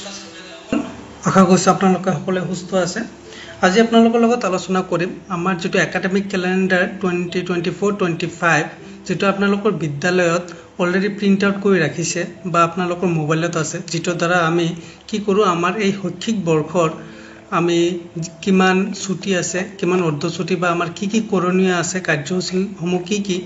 আশা কৰিছোঁ আপোনালোকে সকলোৱে সুস্থ আছে। আজি আপোনালোকৰ লগত আলোচনা কৰিম আমাৰ যেটো একাডেমিক ক্যালেন্ডাৰ 2024-25 যেটো আপোনালোকৰ বিদ্যালয়ত অলৰেডি প্ৰিন্ট আউট কৰি ৰাখিছে বা আপোনালোকৰ মোবাইলত আছে, যেটোৰ দ্বাৰা আমি কি কৰো আমাৰ এই শৈক্ষিক বৰ্ষৰ আমি কিমান ছুটি আছে, কিমান অৰ্ধ ছুটি বা আমাৰ কি কৰণীয় আছে, কাৰ্যসূচীসমূহ কি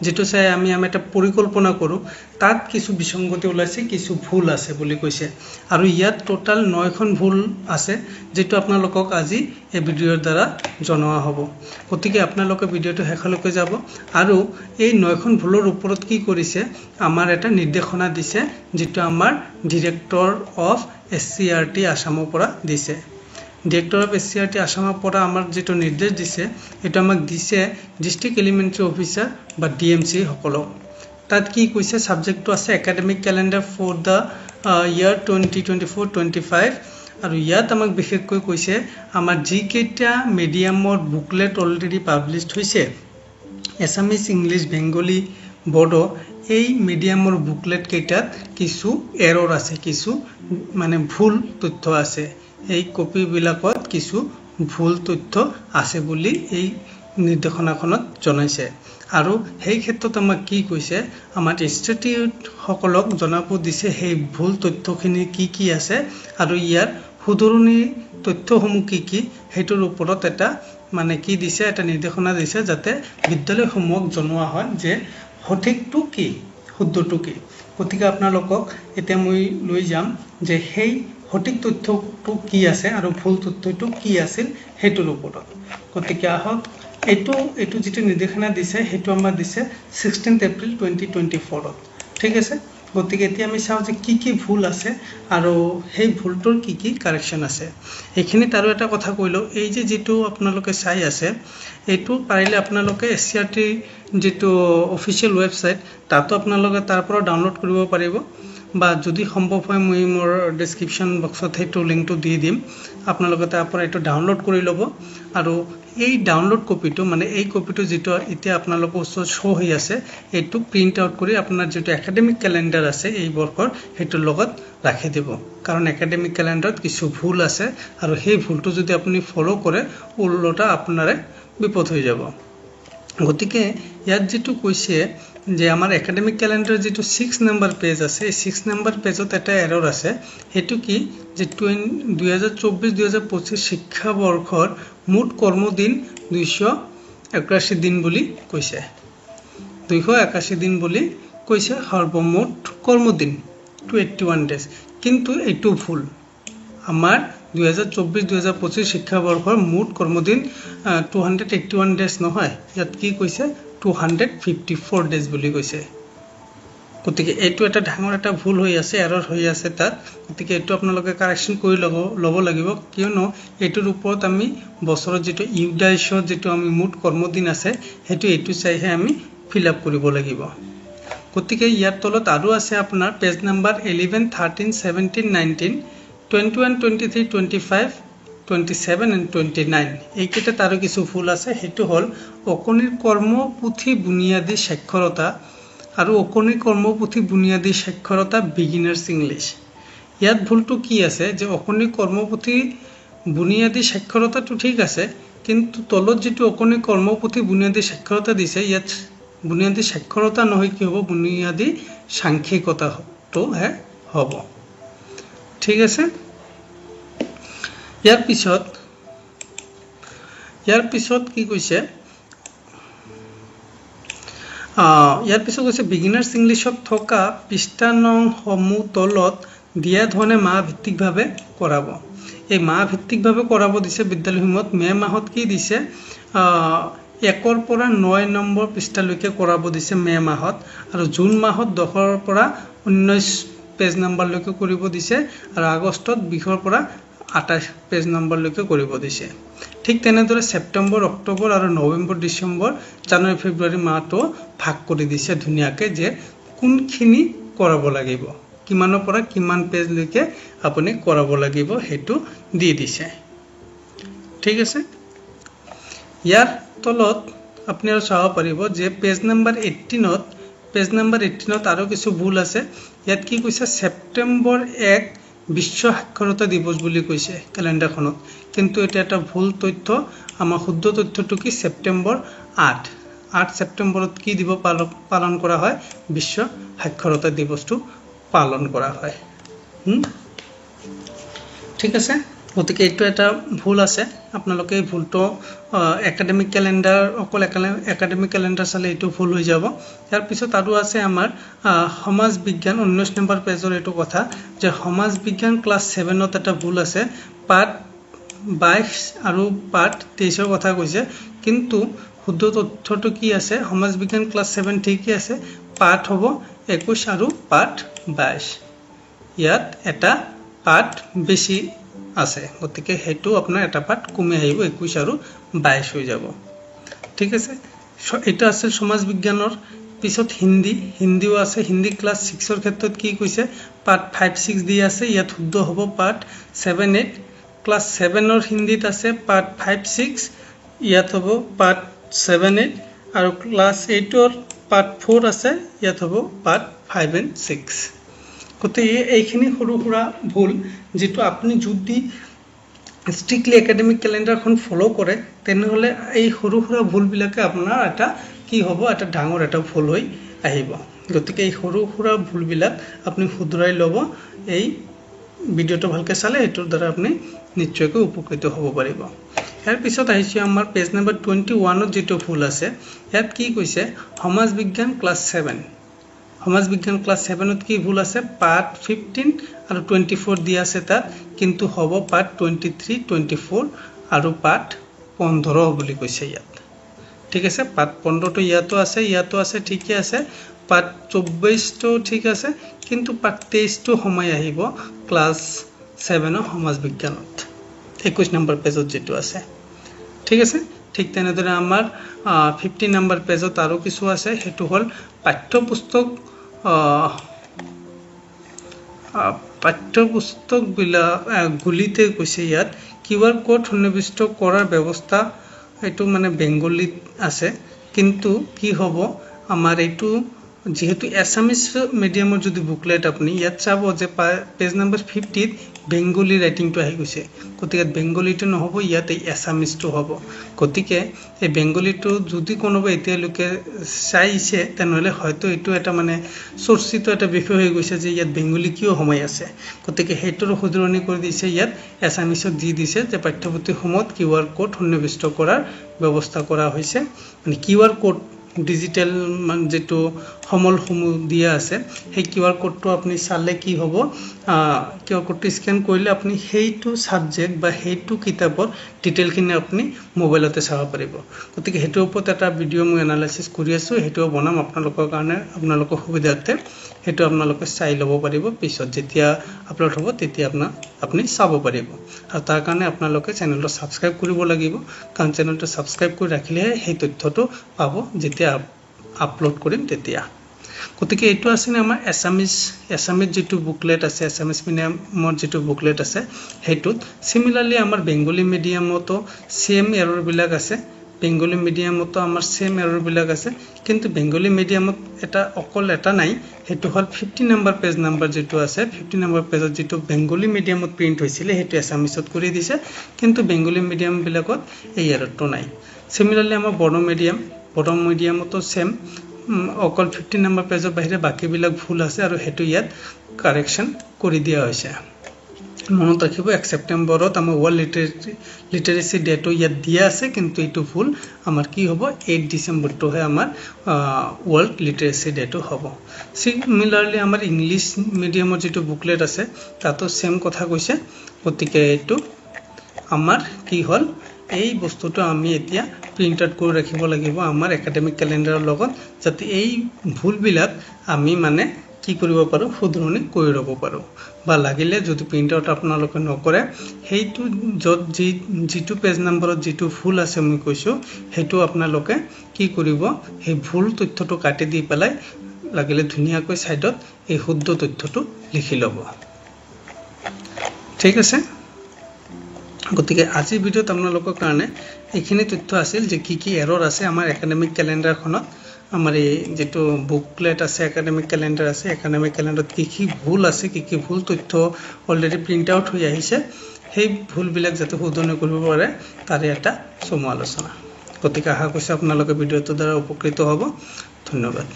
যেটো চাই আমি এটা পৰিকল্পনা কৰো, তাত কিছু বিসংগতি ওলাইছে, কিছু ভুল আছে বুলি কৈছে। আৰু ইয়াত টোটাল 9খন ভুল আছে যেটো আপোনালোকক আজি এই ভিডিওৰ দ্বাৰা জনোৱা হ'ব। গতিকে আপোনালোকে ভিডিওটো শেষলৈকে যাব আৰু এই 9খন ভুলৰ ওপৰত কি কৰিছে আমাৰ এটা নিৰ্দেশনা দিছে, যেটো আমাৰ ডিৰেক্টৰ অফ SCRT আসামৰ পৰা দিছে। ডিৰেক্টৰ অফ SCRT আসামৰ পৰা আমাৰ যেটো নিৰ্দেশ দিছে এটা আমাক দিছে ডিস্ট্ৰিক্ট এলিমেন্টাৰী অফিচাৰ বা DMC সকলক। তাত কি কৈছে সাবজেক্টটো আছে একাডেমিক ক্যালেন্ডাৰ ফৰ দা ইয়াৰ 2024-25 আৰু ইয়াত আমাক বিশেষকৈ কৈছে আমাৰ যি কেইটা মিডিয়ামৰ বুকলেট অলৰেডি পাবলিশড হৈছে, এছামিজ, ইংলিশ, বেংগলী, বড়ো, এই মিডিয়ামৰ বুকলেট কেইটাত কিছু এৰৰ আছে, কিছু মানে ভুল তথ্য আছে। এই কপি বিলাকত কিছু ভুল তথ্য আছে বুলি এই নিৰ্দেশনাখনত জনাইছে। আৰু সেই ক্ষেত্ৰত আমাক কি কৈছে আমাৰ ইনষ্টিটিউট সকলক জনাব দিছে সেই ভুল তথ্যখিনি কি আছে আৰু ইয়াৰ শুধৰণি তথ্যসমূহ কি হেতুৰ ওপৰত এটা মানে কি দিছে, এটা নিৰ্দেশনা দিছে যাতে বিদ্যালয়সমূহক জনোৱা হয় যে সঠিকটো কি, শুদ্ধটো কি। গতিকে আপোনালোকক এতিয়া মই লৈ যাম যে সেই সঠিক তথ্যটো কি আছে আৰু ভুল তথ্যটো কি আছিল হেতুৰ ওপৰত। গতিকে আহক এইটো যেটো নিৰ্দেশনা দিছে হেতু আমাৰ দিছে 16 এপ্ৰিল 2024 ত। ঠিক আছে। গতিকে এতিয়া আমি চাও যে কি ভুল আছে আৰু সেই ভুলটোৰ কি কাৰেকশন আছে। এইখিনি তাৰো এটা কথা কইলো, এই যে যেটো আপোনালোকে চাই আছে এইটো পাৰিলে আপোনালোকে SCRT যেটো অফিচিয়েল ওয়েবসাইট তাতো আপোনালোকে তাৰ পৰা ডাউনলোড কৰিব পাৰিব বা যদি সম্ভৱ হয় মই মোৰ ডেসক্ৰিপচন বক্সত হেতু লিংকটো দি দিম, আপোনালোকে তাৰ পৰা এটো ডাউনলোড কৰি ল'ব। আৰু এই ডাউনলোড কপিটো মানে এই কপিটো যেটো এতিয়া আপোনালোকৰ ওচৰত শো হৈ আছে এইটো প্ৰিন্ট আউট কৰি আপোনাৰ যেটো একাডেমিক ক্যালেন্ডাৰ আছে এই বৰ্ষৰ হেতুৰ লগত ৰাখি দিব, কাৰণ একাডেমিক ক্যালেন্ডাৰত কিছু ভুল আছে আৰু সেই ভুলটো যদি আপুনি ফলো কৰে উল্টা আপোনাৰে বিপদ হৈ যাব। গতিকে ইয়াত যেটো কৈছে যে আমাৰ একাডেমিক ক্যালেন্ডাৰ যেটো 6 নম্বৰ পেজ আছে, এই 6 নম্বৰ পেজত এটা এৰৰ আছে। হেতু কি যে 2024-2025 শিক্ষাবৰ্ষৰ মুঠ কৰ্মদিন 281 দিন বুলি কৈছে, 281 দিন বুলি কৈছে সৰ্বমুঠ কৰ্মদিন 281 ডেজ, কিন্তু এইটো ভুল। আমাৰ 2024-2025 শিক্ষাবৰ্ষৰ মুঠ কৰ্মদিন 281 ডেজ নহয়, ইয়াত কি কৈছে 254 ডেজ বুলি কৈছে। গতিকে এইটো এটা ডাঙৰ এটা ভুল হৈ আছে, এৰৰ হৈ আছে তাত। গতিকে এইটো আপোনালোকে কাৰেকশন কৰি ল'ব লাগিব, কিয়নো এইটোৰ ওপৰত আমি বছৰত যেটো ইউডাইছৰ যেটো আমি মুঠ কৰ্মদিন আছে এইটো চাইহে আমি ফিল আপ কৰিব লাগিব। গতিকে ইয়াৰ তলত আৰু আছে আপোনাৰ পেজ নম্বৰ 11, 13, 17, 19, 21, 23, 25, 27 and 29 এইকেইটা তাৰো কিছু ভুল আছে। হেতু হল অকনিৰ কৰ্মপুথি বুনিয়াদী সাক্ষৰতা আৰু অকনিৰ কৰ্মপুথি বুনিয়াদী সাক্ষৰতা বিগিনাৰ্স ইংলিশ। ইয়াত ভুলটো কি আছে যে অকনিৰ কৰ্মপুথি বুনিয়াদী সাক্ষৰতাটো ঠিক আছে, কিন্তু তলত যেটো অকনিৰ কৰ্মপুথি বুনিয়াদী সাক্ষৰতা দিছে ইয়াত বুনিয়াদী সাক্ষৰতা নহয়, কি হ'ব বুনিয়াদী সাংখ্যিকতাটো হ'ব। ঠিক আছে। ইয়াৰ পিছত কি কৈছে কৈছে বিগিনাৰ্স ইংলিশত থকা পৃষ্ঠা নং সমূহ তলত দিয়া ধৰণে মাহ ভিত্তিকভাৱে কৰাব। এই মাহ ভিত্তিকভাৱে কৰাব দিছে বিদ্যালয়সমূহত। মে মাহত কি দিছে 1 পৰা 9 নম্বৰ পৃষ্ঠালৈকে কৰাব দিছে মে মাহত, আৰু জুন মাহত 10 পৰা 19 পেজ নম্বৰলৈকে কৰিব দিছে, আৰু আগষ্টত 20 পৰা 28 পেজ নম্বৰলৈকে কৰিব দিছে। ঠিক তেনেদৰে ছেপ্টেম্বৰ, অক্টোবৰ আৰু নৱেম্বৰ, ডিচেম্বৰ, জানুৱাৰী, ফেব্ৰুৱাৰী মাহটো ভাগ কৰি দিছে ধুনীয়াকৈ যে কোনখিনি কৰাব লাগিব, কিমানৰ পৰা কিমান পেজ লৈকে আপুনি কৰাব লাগিব হেতু দি দিছে। ঠিক আছে। ইয়াৰ তলত আপুনি আৰু চাব পাৰিব যে পেজ নম্বৰ 18ত আৰু কিছু ভুল আছে। ইয়াত কি কৈছে ছেপ্টেম্বৰ 1 বিশ্ব সাক্ষৰতা দিৱস বুলি কৈছে ক্যালেন্ডাৰখনত কিন্তু এটা এটা ভুল তথ্য আমাৰ শুদ্ধ তথ্যটো কি ছেপ্টেম্বৰ 8 ছেপ্টেম্বৰত কি দিব পালন কৰা হয় বিশ্ব সাক্ষৰতা দিৱসটো পালন কৰা হয় ঠিক আছে গতিকে এইটো এটা ভুল আছে আপোনালোকে এই ভুলটো একাডেমিক ক্যালেন্ডাৰ অকল একাডেমিক ক্যালেন্ডাৰ চালে এইটো ভুল হৈ যাব ইয়াৰ পিছত আৰু আছে আমাৰ সমাজ বিজ্ঞান 19 নম্বৰ পেজৰ এইটো কথা যে সমাজ বিজ্ঞান ক্লাস 7 ত এটা ভুল আছে পাঠ 22 আৰু পাঠ 23 ৰ কথা কৈছে কিন্তু শুদ্ধ তথ্যটো কি আছে সমাজ বিজ্ঞান ক্লাস 7 ঠিকই আছে পাঠ হ'ব 21 আৰু পাঠ 22 ইয়াত এটা পাঠ বেছি আছে গতিকে হেতু আপোনাৰ এটা পাঠ কমে আহিব 21 আৰু 22 হৈ যাব ঠিক আছে এটা আছে সমাজ বিজ্ঞানৰ পিছত হিন্দীও আছে হিন্দী ক্লাস 6 ৰ ক্ষেত্ৰত কি কৈছে পাঠ 5 6 দি আছে ইয়াত শুদ্ধ হ'ব পাঠ 7 8 ক্লাস 7 ৰ হিন্দীত আছে পাঠ 5 6 ইয়াত হ'ব পাঠ 7 8 আৰু ক্লাস 8 ৰ পাঠ 4 আছে ইয়াত হ'ব পাঠ 5 and 6 গতিকে এইখিনি সৰু সুৰা ভুল যেটো আপুনি যদি স্ট্ৰিক্টলি একাডেমিক ক্যালেন্ডাৰখন ফলো কৰে তেনেহলে এই সৰু সুৰা ভুলবিলাকে আপোনাৰ এটা কি হ'ব এটা ডাঙৰ এটা ভুল হৈ আহিব গতিকে এই সৰু সুৰা ভুলবিলাক আপুনি শুধৰাই ল'ব এই ভিডিওটো ভালকে চালে এটোৰ দ্বাৰা আপুনি নিশ্চয়কৈ উপকৃত হ'ব পাৰিব ইয়াৰ পিছত আহিছে আমাৰ পেজ নম্বৰ 21 ত যেটো ভুল আছে ইয়াত কি কৈছে সমাজ বিজ্ঞান ক্লাস 7 সমাজ বিজ্ঞান ক্লাস 7 ত কি ভুল আছে পাঠ 15 আৰু 24 দিয়া আছে তাত কিন্তু হ'ব পাঠ 23 24 আৰু পাঠ 15 বুলি কৈছে ইয়াত ঠিক আছে পাঠ 15 তো ইয়াতো আছে ঠিকই আছে পাঠ 24 তো ঠিক আছে কিন্তু পাঠ 23 তো সময় আহিব ক্লাস 7 ৰ সমাজ বিজ্ঞানত 21 নম্বৰ পেজত যেটো আছে ঠিক আছে ঠিক তেনেদৰে আমাৰ 50 নম্বৰ পেজত আৰু কিছু আছে হেতু হল পাঠ্যপুস্তক পাঠ্যপুস্তক গুলিতে কৈছে ইয়াত কিউআৰ কোড সন্নিবিষ্ট কৰাৰ ব্যৱস্থা এটো মানে বেঙ্গলীত আছে কিন্তু কি হ'ব আমাৰ এটো যেহেতু এছামিজ মিডিয়ামৰ যদি বুকলেট আপুনি ইয়াত চাব যে পেজ নম্বৰ 50 ত বেঙ্গলী ৰাইটিংটো আহি গৈছে গতিকে বেঙ্গলীটো নহব ইয়াত এই এছামিজটো হ'ব গতিকে এই বেঙ্গলীটো যদি কোনোবা এতিয়ালৈকে চাইছে তেনেহলে হয়তো এটো এটা মানে চৰ্চিত এটা বিষয় হৈ গৈছে যে ইয়াত বেঙ্গলী কিয় সময় আছে গতিকে হেতৰ শুধৰণি কৰি দিছে ইয়াত এছামিজত দি দিছে যে পাঠ্যপুথিৰ সময়ত কিউআৰ কোড সন্নিবিষ্ট কৰাৰ ব্যৱস্থা কৰা হৈছে মানে কিউআৰ কোড ডিজিটাল মান যেটো সমলসমূহ দিয়া আছে সেই কিউআৰ কোডটো আপুনি চালে কি হ'ব কিউআৰ কোডটো স্ক্যান কৰিলে আপুনি হেইটো সাবজেক্ট বা হেইটো কিতাপৰ ডিটেইলখিনি আপুনি মোবাইলতে চাব পাৰিব গতিকে হেটোৰ ওপৰত এটা ভিডিও মই এনালাইসিস কৰি আছো হেটো বনাম আপোনালোকৰ কাৰণে আপোনালোকৰ সুবিধাৰ্থে হেটো আপোনালোকে চাই ল'ব পাৰিব পিছত যেতিয়া আপলোড হ'ব তেতিয়া আপুনি চাব পাৰিব আৰু তাৰ কাৰণে আপোনালোকে চেনেলটো সাবস্ক্ৰাইব কৰিব লাগিব কাৰণ চেনেলটো সাবস্ক্ৰাইব কৰি ৰাখিলে সেই তথ্যটো পাব যেতিয়া আপলোড কৰিম তেতিয়া গতিকে এটো আছে আমাৰ এছামিজ যেটো বুকলেট আছে এছামিজ মিডিয়ামৰ যেটো বুকলেট আছে হেতুত সিমিলাৰলি আমাৰ বেঙ্গলী মিডিয়ামতো সেম এৰৰ বিলাক আছে বেঙ্গলী মিডিয়ামতো আমাৰ সেম এৰৰ বিলাক আছে কিন্তু বেঙ্গলী মিডিয়ামত এটা অকল এটা নাই হেতু হল 50 নম্বৰ পেজ নম্বৰ যেটো আছে 50 নম্বৰ পেজত যেটো বেঙ্গলী মিডিয়ামত প্ৰিন্ট হৈছিল হেতু এছামিজত কৰি দিছে কিন্তু বেঙ্গলী মিডিয়াম বিলাকত এই এৰৰটো নাই সিমিলাৰলি আমাৰ বড়ো মিডিয়ামতো সেম অকল 50 নম্বৰ পেজৰ বাহিৰে বাকি বিলাক ভুল আছে আৰু হেতু ইয়াত কাৰেকচন কৰি দিয়া হৈছে মনত ৰাখিব 1 ছেপ্টেম্বৰত আমাৰ ওয়াৰ্ল্ড লিটাৰেসি ডেটো ইয়াত দিয়া আছে কিন্তু এটো ভুল আমাৰ কি হ'ব 8 ডিসেম্বৰটো হে আমাৰ ওয়াৰ্ল্ড লিটাৰেসি ডেটো হ'ব সিমিলাৰলি আমাৰ ইংলিশ মিডিয়ামৰ যেটো বুকলেট আছে তাতো সেম কথা কৈছে গতিকে এটো আমাৰ কি হল এই বস্তুটো আমি এতিয়া প্ৰিন্ট আউট কৰি ৰাখিব লাগিব আমাৰ একাডেমিক ক্যালেন্ডাৰৰ লগত যাতে এই ভুলবিলাক আমি মানে কি কৰিব পাৰো শুধৰণি কৰি ৰব পাৰো বা লাগিলে যদি প্ৰিন্ট আউট আপোনালোকে নকৰে হেইটো যেটো পেজ নম্বৰত যেটো ভুল আছে মই কৈছো হেতু আপোনালোকে কি কৰিব এই ভুল তথ্যটো কাটি দি পেলাই লাগিলে ধুনিয়াকৈ সাইডত এই শুদ্ধ তথ্যটো লিখি লব ঠিক আছে গতিকে আজি ভিডিওত আপোনালোকৰ কাৰণে এইখিনি তথ্য আছিল যে কি এৰৰ আছে আমাৰ একাডেমিক ক্যালেন্ডাৰখনত আমাৰ এই যেটো বুকলেট আছে একাডেমিক ক্যালেন্ডাৰ আছে একাডেমিক ক্যালেন্ডাৰত কি ভুল আছে কি ভুল তথ্য অলৰেডি প্ৰিন্ট আউট হৈ আহিছে সেই ভুলবিলাক যাতে শুধৰণি কৰিব পাৰে তাৰে এটা চমু আলোচনা গতিকে আশা কৰিছো আপোনালোকে ভিডিঅ'টোৰ দ্বাৰা উপকৃত হ'ব ধন্যবাদ